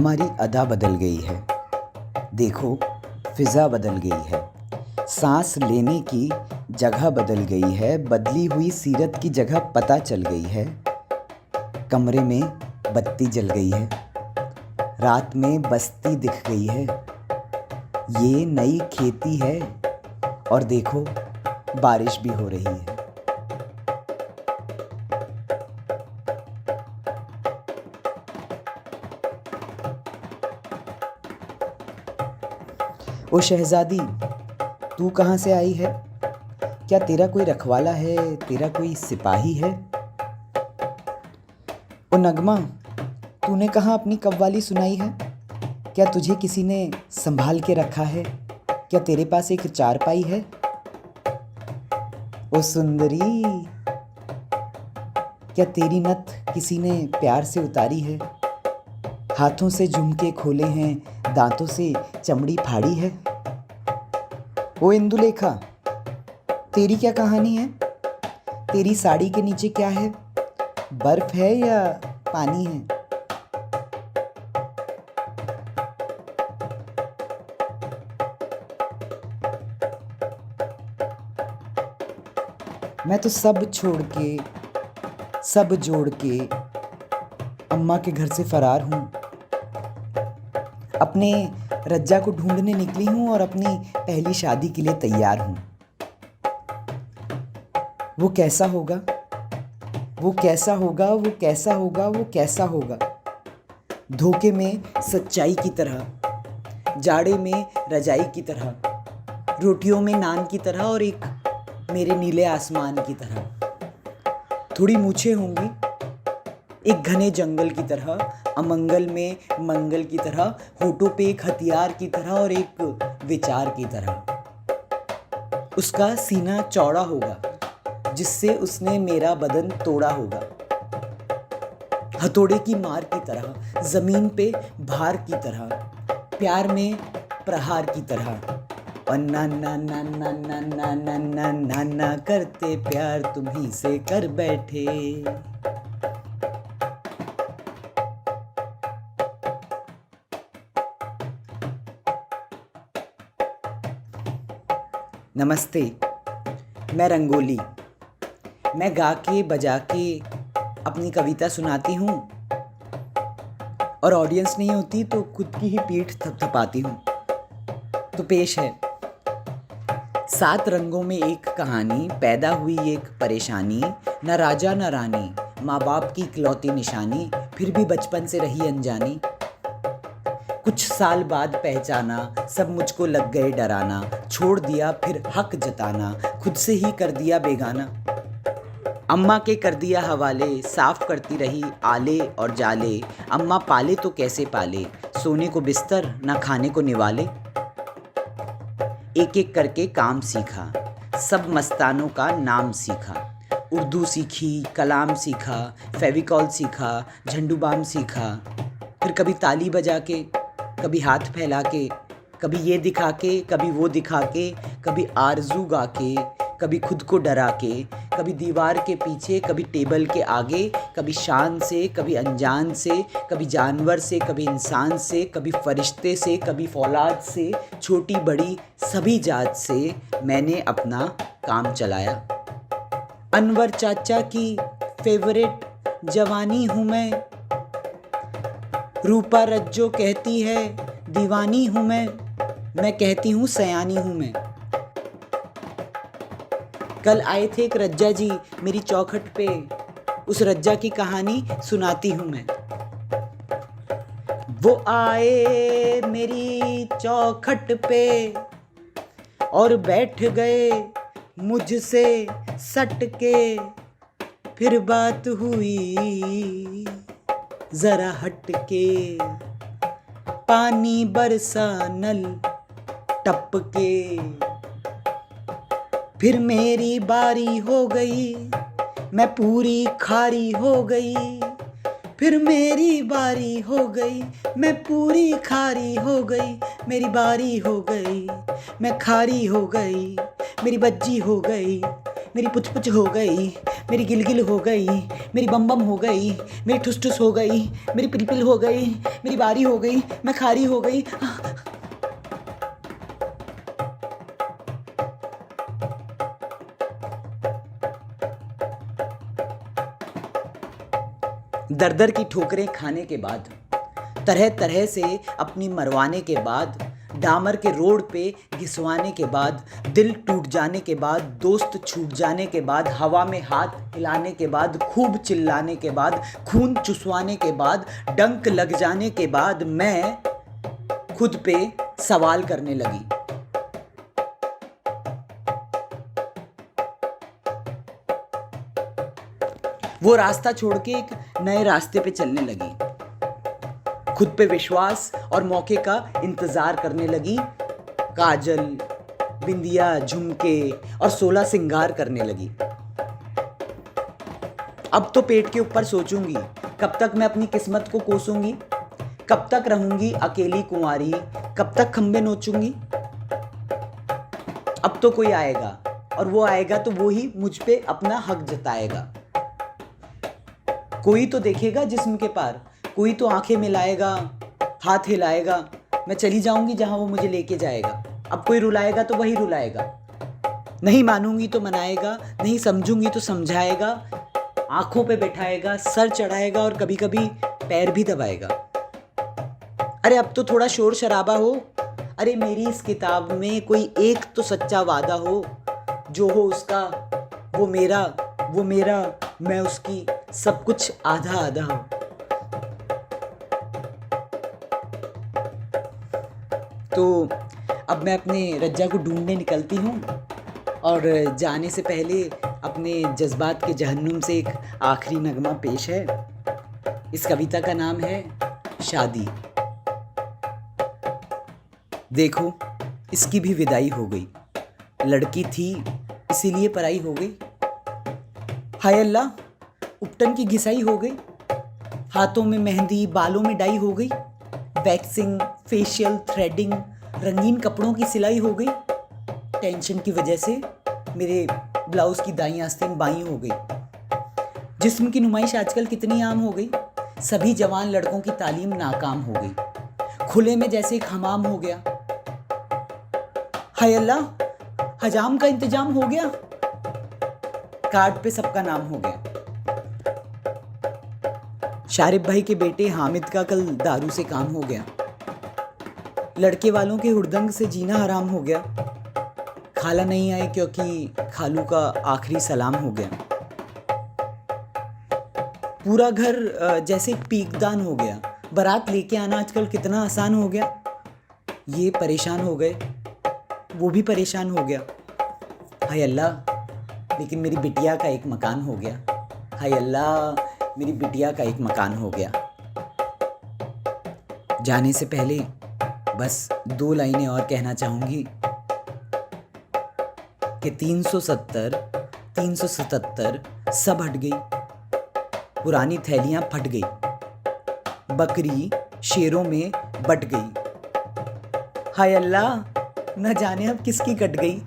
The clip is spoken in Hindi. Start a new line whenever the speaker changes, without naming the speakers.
हमारी अदा बदल गई है। देखो फ़िज़ा बदल गई है। सांस लेने की जगह बदल गई है। बदली हुई सीरत की जगह पता चल गई है। कमरे में बत्ती जल गई है। रात में बस्ती दिख गई है। ये नई खेती है और देखो बारिश भी हो रही है। ओ शहज़ादी, तू कहाँ से आई है? क्या तेरा कोई रखवाला है? तेरा कोई सिपाही है? ओ नगमा, तूने कहाँ अपनी कव्वाली सुनाई है? क्या तुझे किसी ने संभाल के रखा है? क्या तेरे पास एक चारपाई है? ओ सुंदरी, क्या तेरी नथ किसी ने प्यार से उतारी है? हाथों से झुमके खोले हैं, दांतों से चमड़ी फाड़ी है? ओ इंदुलेखा, तेरी क्या कहानी है? तेरी साड़ी के नीचे क्या है? बर्फ है या पानी है? मैं तो सब छोड़ के, सब जोड़ के अम्मा के घर से फरार हूँ। अपने रज्जा को ढूंढने निकली हूँ और अपनी पहली शादी के लिए तैयार हूँ। वो कैसा होगा? वो कैसा होगा? वो कैसा होगा? वो कैसा होगा? धोखे में सच्चाई की तरह, जाड़े में रजाई की तरह, रोटियों में नान की तरह और एक मेरे नीले आसमान की तरह। थोड़ी मूछें होंगी, एक घने जंगल की तरह, अमंगल में मंगल की तरह, होठों पे एक हथियार की तरह और एक विचार की तरह। उसका सीना चौड़ा होगा जिससे उसने मेरा बदन तोड़ा होगा। हथौड़े की मार की तरह, जमीन पे भार की तरह, प्यार में प्रहार की तरह। और ना ना ना ना ना ना ना ना ना ना करते प्यार तुम्ही से कर बैठे। नमस्ते, मैं रंगोली। मैं गा के बजा के अपनी कविता सुनाती हूँ और ऑडियंस नहीं होती तो खुद की ही पीठ थपथपाती हूँ। तो पेश है 7 रंगों में एक कहानी, पैदा हुई एक परेशानी, न राजा न रानी, माँ बाप की इकलौती निशानी, फिर भी बचपन से रही अनजानी। कुछ साल बाद पहचाना, सब मुझको लग गए डराना, छोड़ दिया फिर हक जताना, खुद से ही कर दिया बेगाना। अम्मा के कर दिया हवाले, साफ करती रही आले और जाले, अम्मा पाले तो कैसे पाले, सोने को बिस्तर ना खाने को निवाले। एक एक करके काम सीखा, सब मस्तानों का नाम सीखा, उर्दू सीखी, कलाम सीखा, फेविकॉल सीखा, झंडू बाम सीखा, फिर कभी ताली बजा के, कभी हाथ फैला के, कभी ये दिखा के, कभी वो दिखा के, कभी आरजू गा के, कभी खुद को डरा के, कभी दीवार के पीछे, कभी टेबल के आगे, कभी शान से, कभी अनजान से, कभी जानवर से, कभी इंसान से, कभी फरिश्ते से, कभी फौलाद से, छोटी बड़ी सभी जात से मैंने अपना काम चलाया। अनवर चाचा की फेवरेट जवानी हूँ मैं, रूपा रज्जो कहती है दीवानी हूँ मैं कहती हूँ सयानी हूँ मैं। कल आए थे एक रज्जा जी मेरी चौखट पे, उस रज्जा की कहानी सुनाती हूँ मैं। वो आए मेरी चौखट पे और बैठ गए मुझसे सट के, फिर बात हुई जरा हट के, पानी बरसा नल टप के, फिर मेरी बारी हो गई, मैं पूरी खारी हो गई, फिर मेरी बारी हो गई, मैं पूरी खारी हो गई, मेरी बारी हो गई, मैं खारी हो गई, मेरी बज्जी हो गई, मेरी पुछ पुछ हो गई, मेरी गिलगिल हो गई, मेरी बम बम हो गई, मेरी ठुस ठुस हो गई, मेरी पिलपिल हो गई, मेरी बारी हो गई, मैं खारी हो गई। दर दर की ठोकरें खाने के बाद, तरह तरह से अपनी मरवाने के बाद, डामर के रोड पे घिसवाने के बाद, दिल टूट जाने के बाद, दोस्त छूट जाने के बाद, हवा में हाथ हिलाने के बाद, खूब चिल्लाने के बाद, खून चुसवाने के बाद, डंक लग जाने के बाद, मैं खुद पे सवाल करने लगी। वो रास्ता छोड़ के एक नए रास्ते पे चलने लगी। खुद पे विश्वास और मौके का इंतजार करने लगी। काजल, बिंदिया, झुमके और 16 सिंगार करने लगी। अब तो पेट के ऊपर सोचूंगी, कब तक मैं अपनी किस्मत को कोसूंगी, कब तक रहूंगी अकेली कुंवारी, कब तक खंबे नोचूंगी। अब तो कोई आएगा, और वो आएगा तो वो ही मुझ पे अपना हक जताएगा। कोई तो देखेगा जिस्म के पार, कोई तो आंखें मिलाएगा, हाथ हिलाएगा। मैं चली जाऊंगी जहां वो मुझे लेके जाएगा। अब कोई रुलाएगा तो वही रुलाएगा। नहीं मानूंगी तो मनाएगा, नहीं समझूंगी तो समझाएगा, आंखों पे बैठाएगा, सर चढ़ाएगा और कभी कभी पैर भी दबाएगा। अरे अब तो थोड़ा शोर शराबा हो। अरे मेरी इस किताब में कोई एक तो सच्चा वादा हो, जो हो उसका वो मेरा मैं उसकी, सब कुछ आधा आधा हो। तो अब मैं अपने रज्जा को ढूंढने निकलती हूँ, और जाने से पहले अपने जज्बात के जहन्नुम से एक आखिरी नगमा पेश है। इस कविता का नाम है शादी। देखो, इसकी भी विदाई हो गई, लड़की थी इसीलिए पराई हो गई। हाय अल्लाह, उपटन की घिसाई हो गई, हाथों में मेहंदी, बालों में डाई हो गई, वैक्सिंग, फेशियल, थ्रेडिंग, रंगीन कपड़ों की सिलाई हो गई। टेंशन की वजह से मेरे ब्लाउज की दाईं आस्तीन बाईं हो गई। जिस्म की नुमाइश आजकल कितनी आम हो गई, सभी जवान लड़कों की तालीम नाकाम हो गई, खुले में जैसे एक हमाम हो गया। हाय अल्लाह, हजाम का इंतजाम हो गया, कार्ड पे सबका नाम हो गया। शारिब भाई के बेटे हामिद का कल दारू से काम हो गया, लड़के वालों के हुड़दंग से जीना हराम हो गया। खाला नहीं आए क्योंकि खालू का आखिरी सलाम हो गया। पूरा घर जैसे पीकदान हो गया, बारात लेके आना आजकल कितना आसान हो गया। ये परेशान हो गए, वो भी परेशान हो गया। हाय अल्लाह, लेकिन मेरी बिटिया का एक मकान हो गया। हाय अल्लाह, मेरी बिटिया का एक मकान हो गया। जाने से पहले बस 2 लाइनें और कहना चाहूंगी कि 370, 377 सब हट गई, पुरानी थैलियां फट गई, बकरी शेरों में बट गई। हाय अल्लाह, न जाने अब किसकी कट गई।